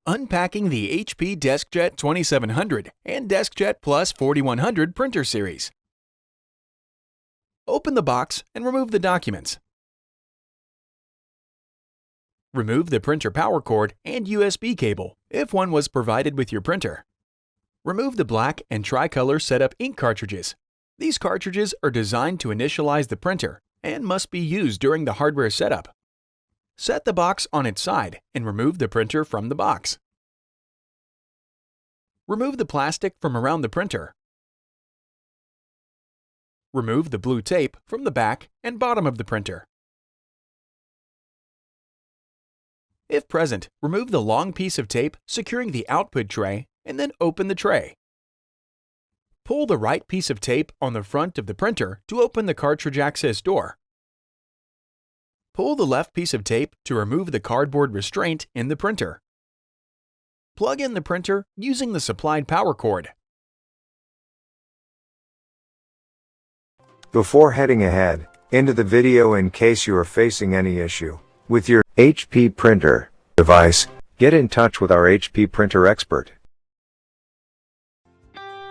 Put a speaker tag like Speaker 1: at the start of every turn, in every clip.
Speaker 1: Unpacking the HP DeskJet 2700 and DeskJet Plus 4100 printer series. Open the box and remove the documents. Remove the printer power cord and USB cable, if one was provided with your printer. Remove the black and tricolor setup ink cartridges. These cartridges are designed to initialize the printer and must be used during the hardware setup. Set the box on its side and remove the printer from the box. Remove the plastic from around the printer. Remove the blue tape from the back and bottom of the printer. If present, remove the long piece of tape securing the output tray and then open the tray. Pull the right piece of tape on the front of the printer to open the cartridge access door. Pull the left piece of tape to remove the cardboard restraint in the printer. Plug in the printer using the supplied power cord.
Speaker 2: Before heading ahead into the video, in case you are facing any issue with your HP printer device, get in touch with our HP printer expert.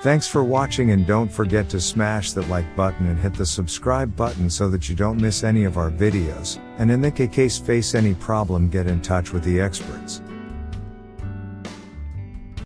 Speaker 2: Thanks for watching, and don't forget to smash that like button and hit the subscribe button so that you don't miss any of our videos. And in the case face any problem, get in touch with the experts.